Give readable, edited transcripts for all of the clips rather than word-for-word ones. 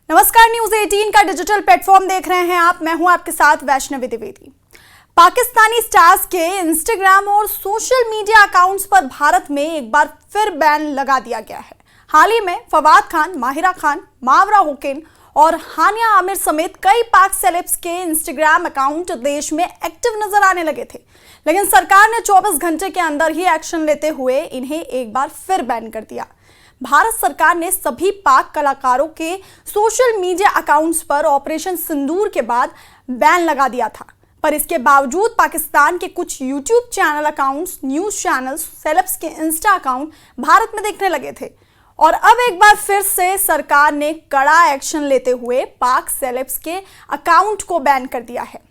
नमस्कार, न्यूज 18 का digital platform देख रहे हैं आप। मैं हूं आपके साथ वैष्णवी द्विवेदी। पाकिस्तानी स्टार्स के इंस्टाग्राम और सोशल मीडिया अकाउंट्स पर भारत में एक बार फिर बैन लगा दिया गया है। हाल ही में फवाद खान, माहिरा खान, मावरा हुसैन और हानिया आमिर समेत कई पाक सेलेब्स के इंस्टाग्राम अकाउंट देश में एक्टिव नजर आने लगे थे, लेकिन सरकार ने 24 घंटे के अंदर ही एक्शन लेते हुए इन्हें एक बार फिर बैन कर दिया। भारत सरकार ने सभी पाक कलाकारों के सोशल मीडिया अकाउंट्स पर ऑपरेशन सिंदूर के बाद बैन लगा दिया था, पर इसके बावजूद पाकिस्तान के कुछ YouTube channel accounts, news channels, celebs के इंस्टा अकाउंट भारत में दिखने लगे थे। और अब एक बार फिर से सरकार ने कड़ा एक्शन लेते हुए पाक सेलेब्स के अकाउंट को बैन कर दिया है।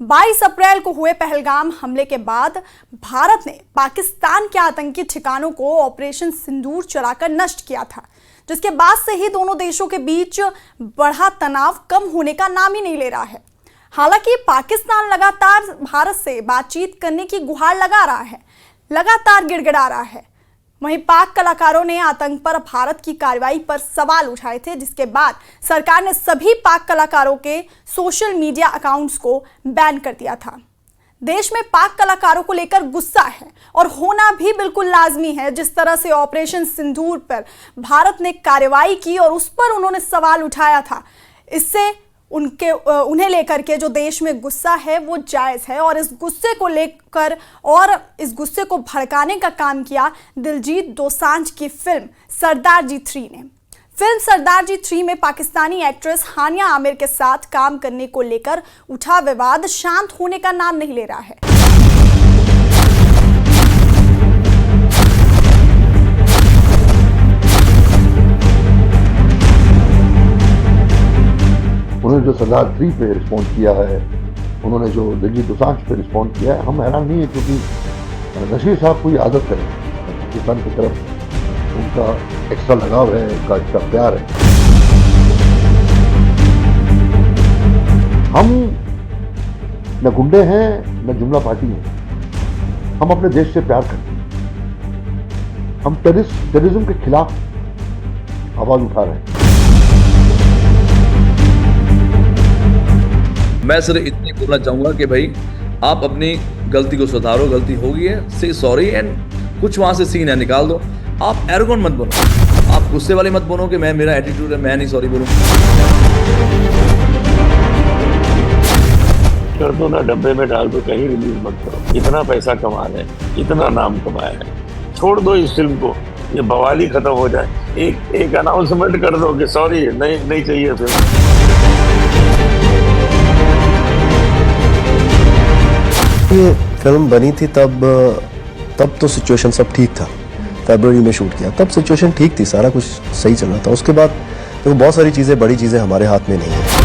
22 अप्रैल को हुए पहलगाम हमले के बाद भारत ने पाकिस्तान के आतंकी ठिकानों को ऑपरेशन सिंदूर चलाकर नष्ट किया था, जिसके बाद से ही दोनों देशों के बीच बढ़ा तनाव कम होने का नाम ही नहीं ले रहा है। हालांकि पाकिस्तान लगातार भारत से बातचीत करने की गुहार लगा रहा है, लगातार गिड़गिड़ा रहा है। वहीं पाक कलाकारों ने आतंक पर भारत की कार्रवाई पर सवाल उठाए थे, जिसके बाद सरकार ने सभी पाक कलाकारों के सोशल मीडिया अकाउंट्स को बैन कर दिया था। देश में पाक कलाकारों को लेकर गुस्सा है और होना भी बिल्कुल लाजमी है। जिस तरह से ऑपरेशन सिंदूर पर भारत ने कार्रवाई की और उस पर उन्होंने सवाल उठाया था, इससे उन्हें लेकर के जो देश में गुस्सा है वो जायज़ है। और इस गुस्से को लेकर और इस गुस्से को भड़काने का काम किया दिलजीत दोसांझ की फिल्म सरदार जी 3 ने। फिल्म सरदार जी 3 में पाकिस्तानी एक्ट्रेस हानिया आमिर के साथ काम करने को लेकर उठा विवाद शांत होने का नाम नहीं ले रहा है। उन्होंने जो सरदार 3 पे रिस्पॉन्ड किया है, उन्होंने जो दिलजीत दोसांझ पे रिस्पॉन्ड किया है, हम हैरान नहीं है, क्योंकि नशीर साहब कोई आदत है पाकिस्तान की तरफ, उनका एक्स्ट्रा लगाव है, उनका एक्स्ट्रा प्यार है। हम न गुंडे हैं न जुमला पार्टी हैं, हम अपने देश से प्यार करते हैं। हम टेररिज्म के खिलाफ आवाज उठा रहे हैं। मैं सिर्फ इतनी बोलना चाहूंगा कि भाई आप अपनी गलती को सुधारो, गलती हो गई है, से सॉरी एंड कुछ वहां से सीन है निकाल दो। आप एरोगेंट मत बनो, आप गुस्से वाले मत बनो कि मैं मेरा एटीट्यूड है, मैं नहीं सॉरी बोलूं। कर दो ना, डब्बे में डाल दो, कहीं रिलीज मत करो। इतना पैसा कमा रहे हैं, इतना नाम कमाया है, छोड़ दो इस फिल्म को, ये बवाली खत्म हो जाए। एक अनाउंसमेंट कर दो कि सॉरी, नहीं चाहिए फिल्म। ये फिल्म बनी थी तब तो सिचुएशन सब ठीक था। फरवरी में शूट किया, तब सिचुएशन ठीक थी, सारा कुछ सही चल रहा था। उसके बाद तो बहुत सारी चीज़ें, बड़ी चीज़ें हमारे हाथ में नहीं है।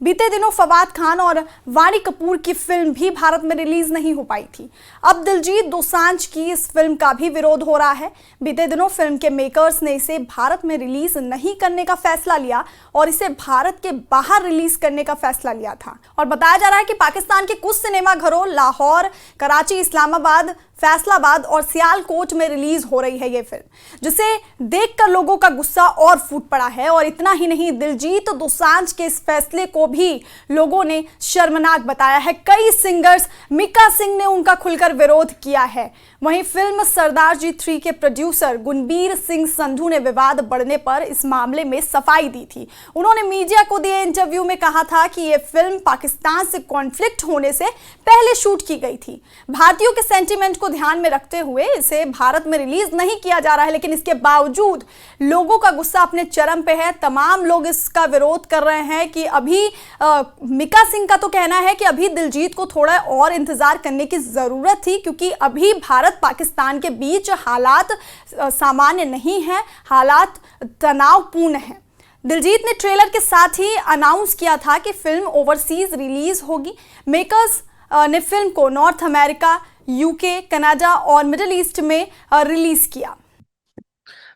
बीते दिनों फवाद खान और वाणी कपूर की फिल्म भी भारत में रिलीज नहीं हो पाई थी। अब दिलजीत दोसांझ की इस फिल्म का भी विरोध हो रहा है। बीते दिनों फिल्म के मेकर्स ने इसे भारत में रिलीज नहीं करने का फैसला लिया और इसे भारत के बाहर रिलीज करने का फैसला लिया था। और बताया जा रहा है कि पाकिस्तान के कुछ सिनेमा घरों लाहौर, कराची, इस्लामाबाद, फैसलाबाद और सियालकोट में रिलीज हो रही है ये फिल्म, जिसे देखकर लोगों का गुस्सा और फूट पड़ा है। और इतना ही नहीं, दिलजीत दोसांझ के इस फैसले को भी लोगों ने शर्मनाक बताया है। कई सिंगर्स, मीका सिंह ने उनका खुलकर विरोध किया है। वहीं फिल्म सरदार जी 3 के प्रोड्यूसर गुनबीर सिंह संधू ने विवाद बढ़ने पर इस मामले में सफाई दी थी। उन्होंने मीडिया को दिए इंटरव्यू में कहा था कि यह फिल्म पाकिस्तान से कॉन्फ्लिक्ट होने से पहले शूट की गई थी। भारतीयों के सेंटीमेंट को ध्यान में रखते हुए इसे भारत में रिलीज नहीं किया जा रहा है, लेकिन इसके बावजूद लोगों का गुस्सा अपने चरम पे है। तमाम लोग इसका विरोध कर रहे हैं कि अभी मीका सिंह का तो कहना है कि अभी दिलजीत को थोड़ा और इंतजार करने की जरूरत थी, क्योंकि अभी भारत पाकिस्तान के बीच हालात सामान्य नहीं है, हालात तनावपूर्ण हैं। दिलजीत ने ट्रेलर के साथ ही अनाउंस किया था कि फिल्म ओवरसीज रिलीज होगी। मेकर्स ने फिल्म को नॉर्थ अमेरिका, यूके, कनाडा और मिडिल ईस्ट में रिलीज किया।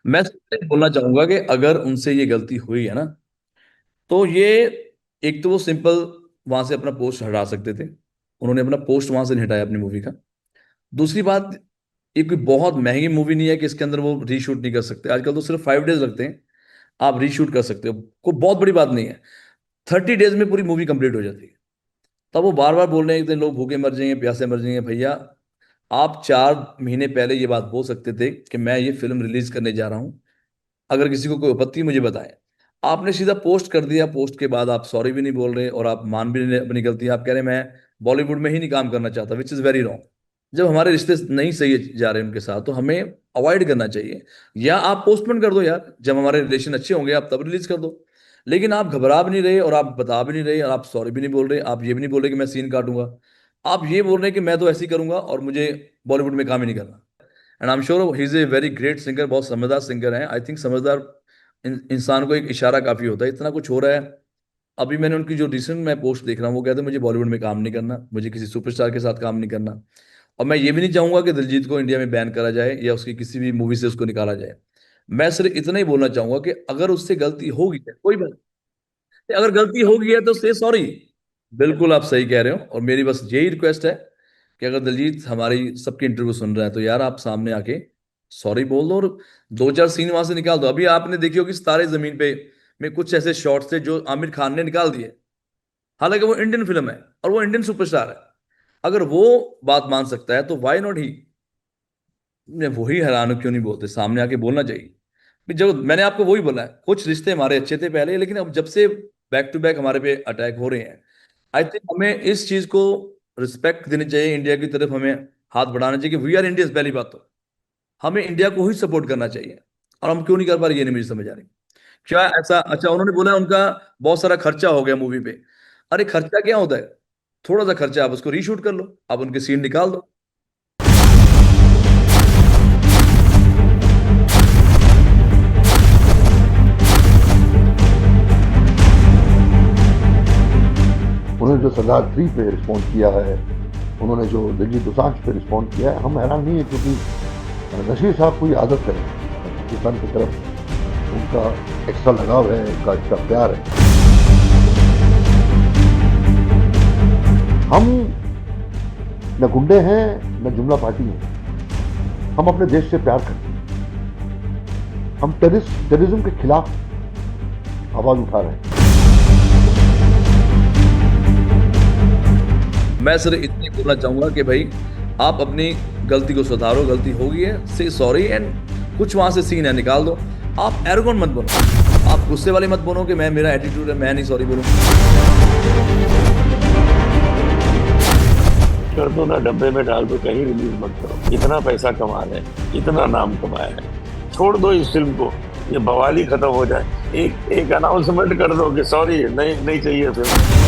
मैं बोलना चाहूंगा कि अगर उनसे ये गलती हुई है ना, तो ये एक तो वो सिंपल वहां से अपना पोस्ट हटा सकते थे। उन्होंने अपना पोस्ट वहां से नहीं हटाया अपनी मूवी का। दूसरी बात, ये कोई बहुत महंगी मूवी नहीं है कि इसके अंदर वो रीशूट नहीं कर सकते। आजकल तो सिर्फ 5 डेज लगते हैं, आप रीशूट कर सकते हो, कोई बहुत बड़ी बात नहीं है। 30 डेज में पूरी मूवी कंप्लीट हो जाती है। तब वो बार बार बोल रहे हैं एक दिन लोग भूखे मर जाएंगे, प्यासे मर जाएंगे। भैया, आप 4 महीने पहले ये बात बोल सकते थे कि मैं ये फिल्म रिलीज करने जा रहा हूं, अगर किसी को कोई आपत्ति मुझे बताएं। आपने सीधा पोस्ट कर दिया, पोस्ट के बाद आप सॉरी भी नहीं बोल रहे और आप मान भी नहीं अपनी गलती। आप कह रहे हैं मैं बॉलीवुड में ही नहीं काम करना चाहता, विच इज़ वेरी रॉन्ग। जब हमारे रिश्ते नहीं सही जा रहे हैं उनके साथ, तो हमें अवॉइड करना चाहिए, या आप पोस्टपोन कर दो यार, जब हमारे रिलेशन अच्छे होंगे आप तब रिलीज कर दो। लेकिन आप घबरा भी नहीं रहे और आप बता भी नहीं रहे और आप सॉरी भी नहीं बोल रहे, आप ये भी नहीं बोल रहे कि मैं सीन काटूंगा। आप ये बोल रहे हैं कि मैं तो ऐसे ही करूंगा और मुझे बॉलीवुड में काम ही नहीं करना। And I am sure he is a very great singer, बहुत समझदार सिंगर है। आई थिंक समझदार इंसान को एक इशारा काफ़ी होता है। इतना कुछ हो रहा है। अभी मैंने उनकी जो रिसेंट मैं पोस्ट देख रहा हूँ, वो कहते हैं मुझे बॉलीवुड में काम नहीं करना, मुझे किसी सुपरस्टार के साथ काम नहीं करना। और मैं ये भी नहीं चाहूंगा कि दिलजीत को इंडिया में बैन करा जाए या उसकी किसी भी मूवी से उसको निकाला जाए। मैं सिर्फ इतना ही बोलना चाहूंगा कि अगर उससे गलती होगी है, कोई बात नहीं, अगर गलती होगी है तो से सॉरी। बिल्कुल आप सही कह रहे हो, और मेरी बस यही रिक्वेस्ट है कि अगर दिलजीत हमारी सबकी इंटरव्यू सुन रहा है तो यार आप सामने आके सॉरी बोल दो और 2-4 सीन वहां से निकाल दो। अभी आपने देखी होगी सितारे जमीन पे में कुछ ऐसे शॉट्स थे जो आमिर खान ने निकाल दिए, हालांकि वो इंडियन फिल्म है और वो इंडियन सुपरस्टार है। अगर वो बात मान सकता है तो वाई नॉट ही। मैं वही हैरान हूं, क्यों नहीं बोलते, सामने आके बोलना चाहिए। भी जब मैंने आपको वही बोला है, कुछ रिश्ते हमारे अच्छे थे पहले, लेकिन अब जब से बैक टू बैक हमारे पे अटैक हो रहे हैं, आई थिंक हमें इस चीज को रिस्पेक्ट देनी चाहिए। इंडिया की तरफ हमें हाथ बढ़ाना चाहिए कि वी आर इंडियंस। पहली बात तो हमें इंडिया को ही सपोर्ट करना चाहिए, और हम क्यों नहीं कर पा रहे ये नहीं मुझे समझ आ रही। क्या ऐसा, अच्छा उन्होंने बोला उनका बहुत सारा खर्चा हो गया मूवी पे। अरे खर्चा क्या होता है, थोड़ा सा खर्चा, आप उसको रीशूट कर लो, आप उनके सीन निकाल दो। उन्होंने जो सरदार 3 पे रिस्पॉन्ड किया है, उन्होंने जो दिलजीत दोसांझ पे रिस्पॉन्ड किया है, हम हैरान नहीं है, क्योंकि नशीर साहब कोई आदत करें, पाकिस्तान की तरफ उनका एक्स्ट्रा लगाव है, उनका एक्स्ट्रा प्यार है। हम न गुंडे हैं न जुमला पार्टी हैं, हम अपने देश से प्यार करते हैं। हम टेररिज्म के खिलाफ आवाज उठा रहे हैं। मैं सिर्फ इतनी बोलना चाहूंगा कि भाई आप अपनी गलती को सुधारो, गलती होगी है से सॉरी, एंड कुछ वहां से सीन है निकाल दो। आप एरोगेंट मत बनो, आप गुस्से वाले मत बनो कि मैं, मेरा एटीट्यूड है मैं नहीं सॉरी बोलूँ। कर दो ना, डब्बे में डाल दो, कहीं रिलीज मत करो। इतना पैसा कमा रहे हैं, इतना नाम कमाया है, छोड़ दो इस फिल्म को, ये बवाली खत्म हो जाए। एक अनाउंसमेंट कर दो कि सॉरी, नहीं चाहिए फिल्म।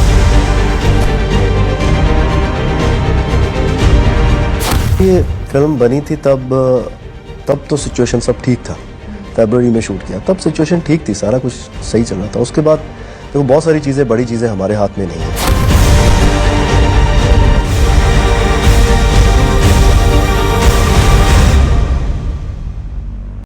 ये फिल्म बनी थी तब तो सिचुएशन सब ठीक था। फरवरी में शूट किया, तब सिचुएशन ठीक थी, सारा कुछ सही चल रहा था। उसके बाद तो बहुत सारी चीज़ें, बड़ी चीज़ें हमारे हाथ में नहीं है।